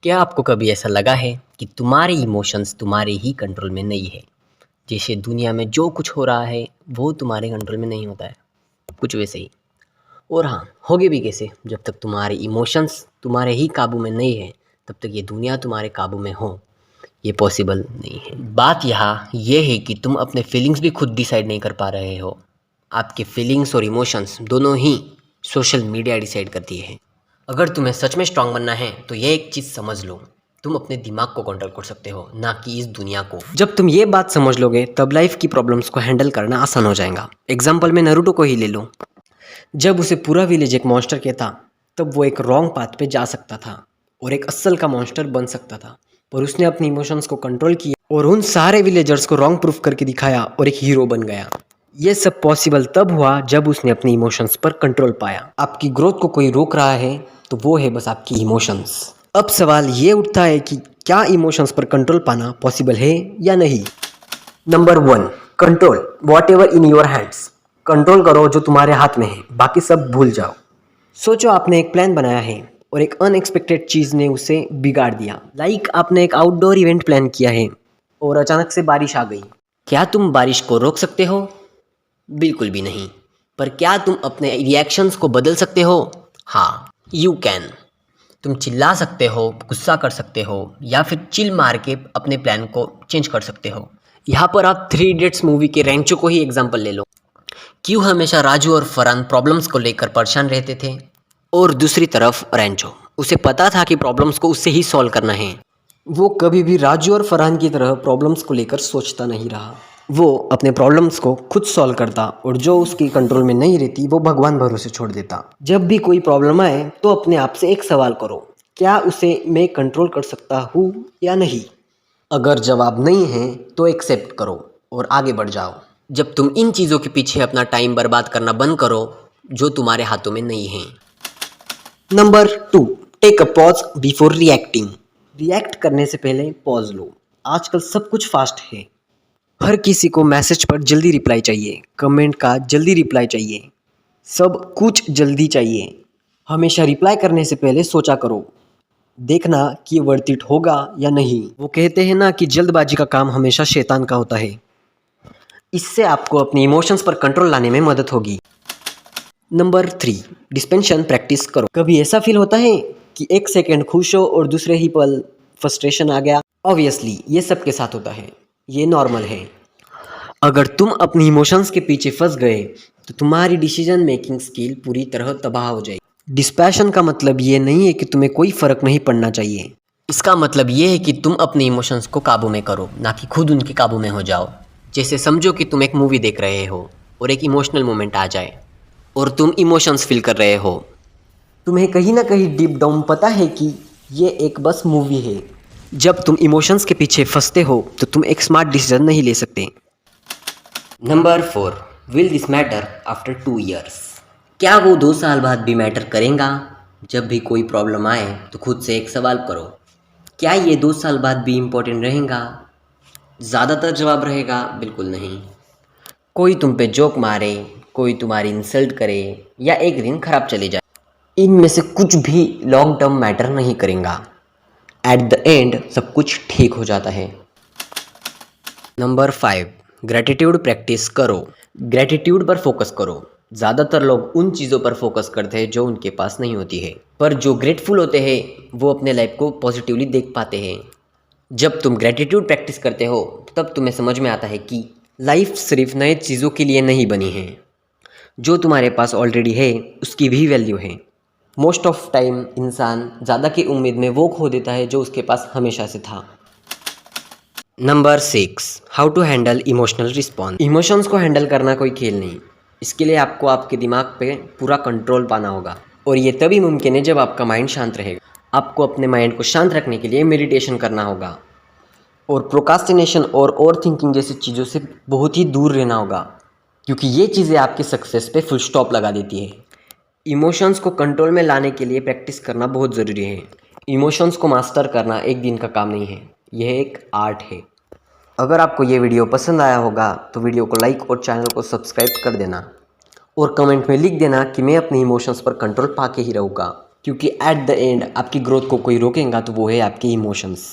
क्या आपको कभी ऐसा लगा है कि तुम्हारे इमोशंस तुम्हारे ही कंट्रोल में नहीं है? जैसे दुनिया में जो कुछ हो रहा है वो तुम्हारे कंट्रोल में नहीं होता है, कुछ वैसे ही। और हाँ, होगे भी कैसे? जब तक तुम्हारे इमोशंस तुम्हारे ही काबू में नहीं है, तब तक ये दुनिया तुम्हारे काबू में हो, ये पॉसिबल नहीं है। बात यहाँ ये है कि तुम अपने फीलिंग्स भी खुद डिसाइड नहीं कर पा रहे हो। आपके फीलिंग्स और इमोशंस दोनों ही सोशल मीडिया डिसाइड करती है। अगर तुम्हें सच में स्ट्रांग बनना है तो ये एक चीज़ समझ लो, तुम अपने दिमाग को कंट्रोल कर सकते हो, ना कि इस दुनिया को। जब तुम ये बात समझ लोगे तब लाइफ की प्रॉब्लम्स को हैंडल करना आसान हो जाएगा। एग्जाम्पल में नरूटो को ही ले लो। जब उसे पूरा विलेज एक मॉन्स्टर कहता, तब वो एक रॉन्ग पाथ पे जा सकता था और एक असल का मॉन्स्टर बन सकता था, पर उसने अपने इमोशंस को कंट्रोल किया और उन सारे विलेजर्स को रॉन्ग प्रूफ करके दिखाया और एक हीरो बन गया। ये सब पॉसिबल तब हुआ जब उसने अपने इमोशंस पर कंट्रोल पाया। आपकी ग्रोथ को कोई रोक रहा है तो वो है बस आपकी इमोशंस। अब सवाल ये उठता है कि क्या इमोशंस पर कंट्रोल पाना पॉसिबल है या नहीं। Number 1, control what ever in your hands. Control करो जो तुम्हारे हाथ में है, बाकी सब भूल जाओ। सोचो आपने एक प्लान बनाया है और एक अनएक्सपेक्टेड चीज़ ने उसे बिगाड़ दिया। लाइक आपने एक आउटडोर इवेंट प्लान किया है और अचानक से बारिश आ गई। क्या तुम बारिश को रोक सकते हो? बिल्कुल भी नहीं। पर क्या तुम अपने रिएक्शंस को बदल सकते हो? हाँ, यू कैन। तुम चिल्ला सकते हो, गुस्सा कर सकते हो, या फिर चिल मार के अपने प्लान को चेंज कर सकते हो। यहाँ पर आप 3 इडियट्स मूवी के रेंचो को ही एग्जाम्पल ले लो। क्यों हमेशा राजू और फरहान प्रॉब्लम्स को लेकर परेशान रहते थे? और दूसरी तरफ रेंचो, उसे पता था कि प्रॉब्लम्स को उससे ही सॉल्व करना है। वो कभी भी राजू और फरहान की तरह प्रॉब्लम्स को लेकर सोचता नहीं रहा। वो अपने प्रॉब्लम्स को खुद सॉल्व करता और जो उसकी कंट्रोल में नहीं रहती वो भगवान भरोसे छोड़ देता। जब भी कोई प्रॉब्लम आए तो अपने आप से एक सवाल करो, क्या उसे मैं कंट्रोल कर सकता हूँ या नहीं। अगर जवाब नहीं है तो एक्सेप्ट करो और आगे बढ़ जाओ। जब तुम इन चीज़ों के पीछे अपना टाइम बर्बाद करना बंद करो जो तुम्हारे हाथों में नहीं है। Number 2, take a pause before reacting. React करने से पहले पॉज लो। आजकल सब कुछ फास्ट है। हर किसी को मैसेज पर जल्दी रिप्लाई चाहिए, कमेंट का जल्दी रिप्लाई चाहिए, सब कुछ जल्दी चाहिए। हमेशा रिप्लाई करने से पहले सोचा करो, देखना कि वर्थ इट होगा या नहीं। वो कहते हैं ना कि जल्दबाजी का काम हमेशा शैतान का होता है। इससे आपको अपनी इमोशंस पर कंट्रोल लाने में मदद होगी। नंबर 3, डिस्पेंशन प्रैक्टिस करो। कभी ऐसा फील होता है कि एक सेकंड खुश हो और दूसरे ही पल फ्रस्ट्रेशन आ गया? ऑब्वियसली ये सबके साथ होता है, ये नॉर्मल है। अगर तुम अपनी इमोशंस के पीछे फंस गए तो तुम्हारी डिसीजन मेकिंग स्किल पूरी तरह तबाह हो जाएगी। डिस्पैशन का मतलब ये नहीं है कि तुम्हें कोई फर्क नहीं पड़ना चाहिए। इसका मतलब ये है कि तुम अपने इमोशंस को काबू में करो, ना कि खुद उनके काबू में हो जाओ। जैसे समझो कि तुम एक मूवी देख रहे हो और एक इमोशनल मोमेंट आ जाए और तुम इमोशंस फील कर रहे हो। तुम्हें कहीं ना कहीं डीप डाउन पता है कि ये एक बस मूवी है। जब तुम इमोशंस के पीछे फंसते हो तो तुम एक स्मार्ट डिसीजन नहीं ले सकते। Number 4, will this matter after 2 years. क्या वो 2 साल बाद भी मैटर करेगा? जब भी कोई प्रॉब्लम आए तो खुद से एक सवाल करो, क्या ये 2 साल बाद भी इम्पोर्टेंट रहेगा? ज़्यादातर जवाब रहेगा बिल्कुल नहीं। कोई तुम पे जोक मारे, कोई तुम्हारी इंसल्ट करे या एक दिन खराब चले जाए, इनमें से कुछ भी लॉन्ग टर्म मैटर नहीं करेगा। एट द एंड सब कुछ ठीक हो जाता है। नंबर 5, ग्रैटिट्यूड प्रैक्टिस करो। ग्रैटिट्यूड पर फोकस करो। ज़्यादातर लोग उन चीज़ों पर फोकस करते हैं जो उनके पास नहीं होती है, पर जो ग्रेटफुल होते हैं वो अपने लाइफ को पॉजिटिवली देख पाते हैं। जब तुम ग्रैटिट्यूड प्रैक्टिस करते हो तब तुम्हें समझ में आता है कि लाइफ सिर्फ नए चीज़ों के लिए नहीं बनी है। जो तुम्हारे पास ऑलरेडी है उसकी भी वैल्यू है। मोस्ट ऑफ टाइम इंसान ज़्यादा की उम्मीद में वो खो देता है जो उसके पास हमेशा से था। Number 6, how to handle emotional response. Emotions को हैंडल करना कोई खेल नहीं। इसके लिए आपको आपके दिमाग पे पूरा कंट्रोल पाना होगा, और ये तभी मुमकिन है जब आपका माइंड शांत रहेगा। आपको अपने माइंड को शांत रखने के लिए मेडिटेशन करना होगा और प्रोकास्टिनेशन और ओवर थिंकिंग जैसी चीज़ों से बहुत ही दूर रहना होगा, क्योंकि ये चीज़ें आपके सक्सेस पे फुल स्टॉप लगा देती है। इमोशंस को कंट्रोल में लाने के लिए प्रैक्टिस करना बहुत ज़रूरी है। इमोशंस को मास्टर करना एक दिन का काम नहीं है, यह एक आर्ट है। अगर आपको ये वीडियो पसंद आया होगा तो वीडियो को लाइक और चैनल को सब्सक्राइब कर देना और कमेंट में लिख देना कि मैं अपने इमोशंस पर कंट्रोल पा के ही रहूँगा। क्योंकि एट द एंड आपकी ग्रोथ को कोई रोकेगा तो वो है आपके इमोशंस।